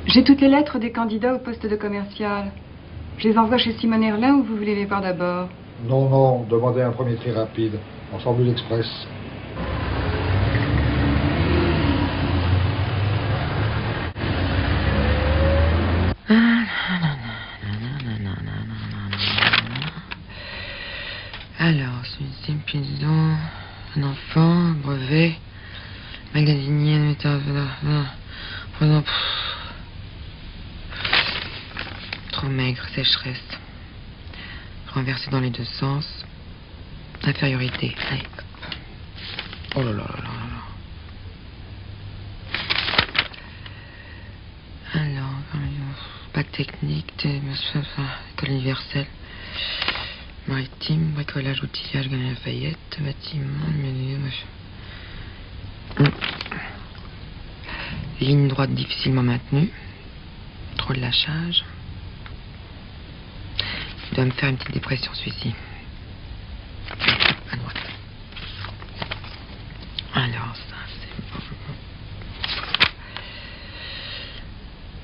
J'ai toutes les lettres des candidats au poste de commercial. Je les envoie chez Simone Herlin ou vous voulez les voir d'abord? Non, non, demandez un premier tri rapide, en Formule Express. Alors, celui-ci, prison, un enfant, brevet, magasinier, metteur, trop maigre, sécheresse, renversé dans les deux sens, infériorité, allez, hop. Oh là là là là là. Alors, bac technique, école universelle, maritime, bricolage, outillage, Galerie Lafayette, bâtiment, ligne droite difficilement maintenue, trop de lâchage. Il doit me faire une petite dépression celui-ci. À droite. Alors ça c'est bon.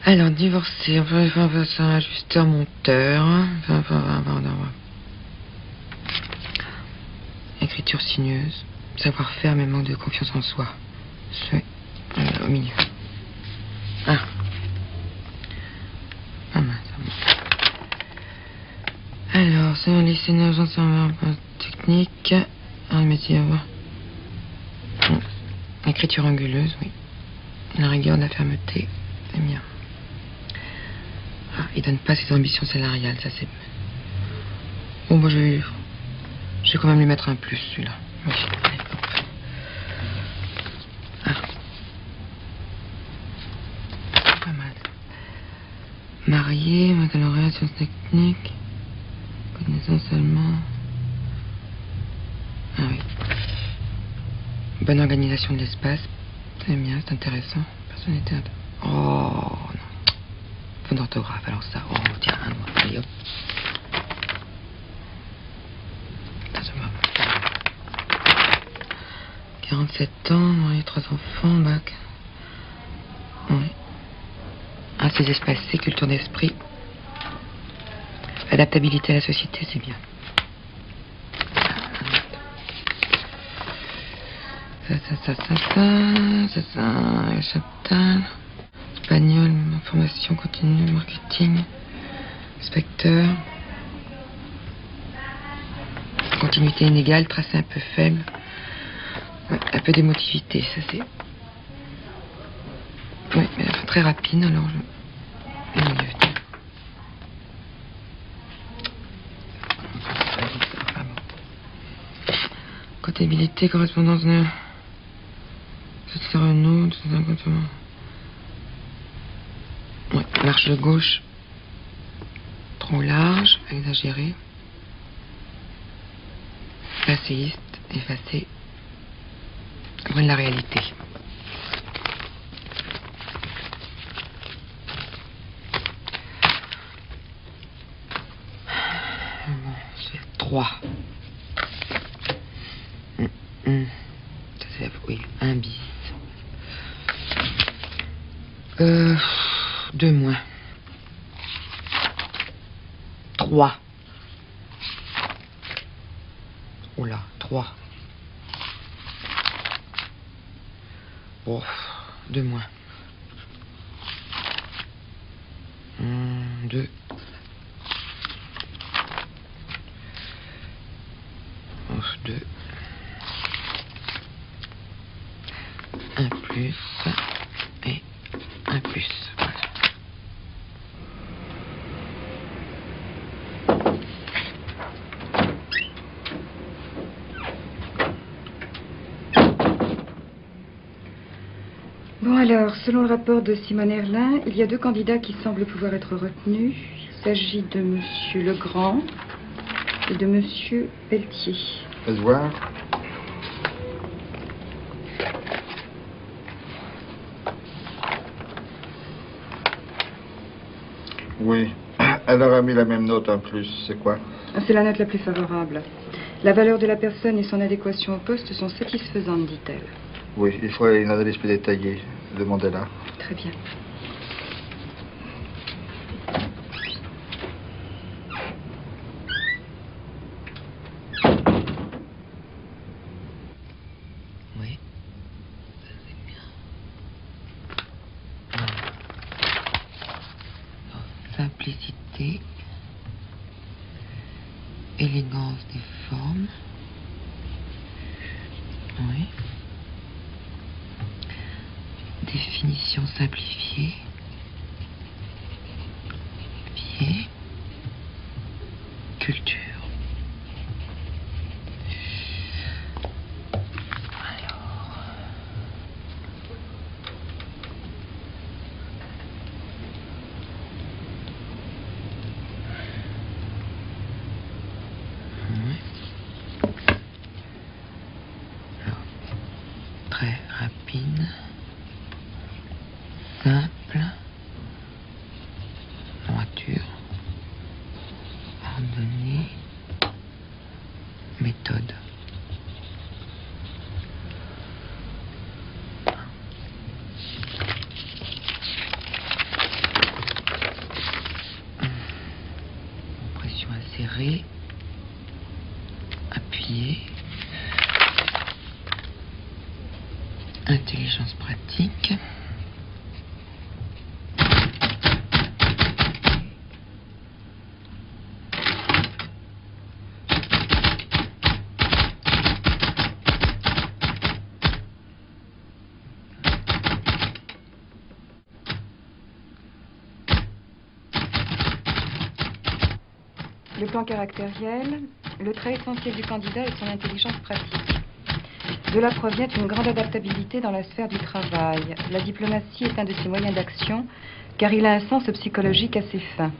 Alors divorcé, ajusteur, monteur, écriture sinueuse, savoir-faire mais manque de confiance en soi. C'est au milieu. Ah. Ah mince. Alors, c'est un lycée d'agence technique, un métier. Écriture anguleuse, oui. La rigueur de la fermeté, c'est bien. Ah, il donne pas ses ambitions salariales, ça c'est. Bon, bah, je vais quand même lui mettre un plus, celui-là. Oui, allez, hop. Ah. Pas mal. Marié, baccalauréat, sciences techniques. Connaissance seulement. Ah oui. Bonne organisation de l'espace. C'est bien, c'est intéressant. Personnalité. Oh non. Faute d'orthographe, alors ça. Oh tiens, un doigt. Allez hop. 47 ans, marié, 3 enfants, bac. Oui. Assez espacé, culture d'esprit. Adaptabilité à la société, c'est bien. Ça, Chaptal. Espagnol, formation continue, marketing. Inspecteur. Continuité inégale, tracé un peu faible. Ouais, un peu d'émotivité, ça c'est. Oui, mais très rapide, alors je. Comptabilité, correspondance de. C'est Renault, c'est un comptement. Ouais, marche de gauche. Trop large, exagéré. Passéiste, effacé. Loin de la réalité. Bon, c'est 3. Ça c'est, oui, un bis. 2 moins. 3. Oula, 3. Oh, 2 moins. 2. Oh, 2. 1 plus. Et 1 plus. Voilà. Bon alors, selon le rapport de Simone Herlin, il y a 2 candidats qui semblent pouvoir être retenus. Il s'agit de Monsieur Legrand et de Monsieur Pelletier. Faites voir. Oui. Elle aura mis la même note en plus. C'est quoi? C'est la note la plus favorable. La valeur de la personne et son adéquation au poste sont satisfaisantes, dit-elle. Oui, il faut une analyse plus détaillée. Demandez-la. Très bien. simplicité, élégance des formes. Oui. Définition simplifiée. Pied. Culture. Très rapide, simple, droiture, ordonnée, méthode. Pression insérée, appuyée. Intelligence pratique. Le plan caractériel, le trait essentiel du candidat est son intelligence pratique. De là provient une grande adaptabilité dans la sphère du travail. La diplomatie est un de ses moyens d'action, car il a un sens psychologique assez fin.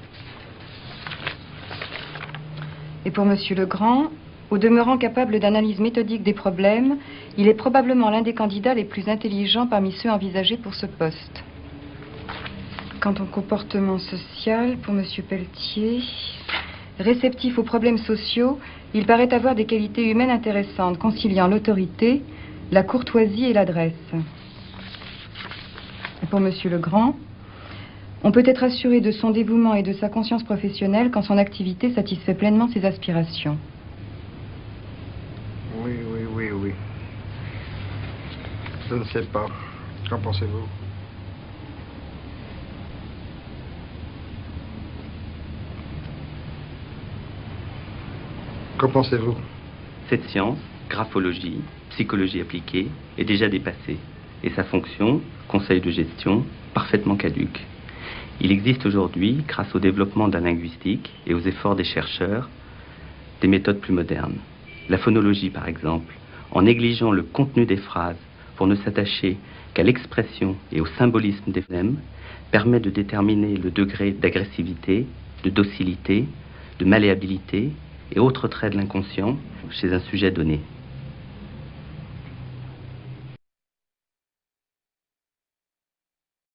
Et pour Monsieur Legrand, au demeurant capable d'analyse méthodique des problèmes, il est probablement l'un des candidats les plus intelligents parmi ceux envisagés pour ce poste. Quant au comportement social, pour Monsieur Pelletier, réceptif aux problèmes sociaux, il paraît avoir des qualités humaines intéressantes, conciliant l'autorité, la courtoisie et l'adresse. Pour Monsieur Legrand, on peut être assuré de son dévouement et de sa conscience professionnelle quand son activité satisfait pleinement ses aspirations. Oui. Je ne sais pas. Qu'en pensez-vous? Qu'en pensez-vous? Cette science, graphologie, psychologie appliquée, est déjà dépassée, et sa fonction, conseil de gestion, parfaitement caduque. Il existe aujourd'hui, grâce au développement de la linguistique et aux efforts des chercheurs, des méthodes plus modernes. La phonologie, par exemple, en négligeant le contenu des phrases pour ne s'attacher qu'à l'expression et au symbolisme des phonèmes, permet de déterminer le degré d'agressivité, de docilité, de malléabilité et autres traits de l'inconscient chez un sujet donné.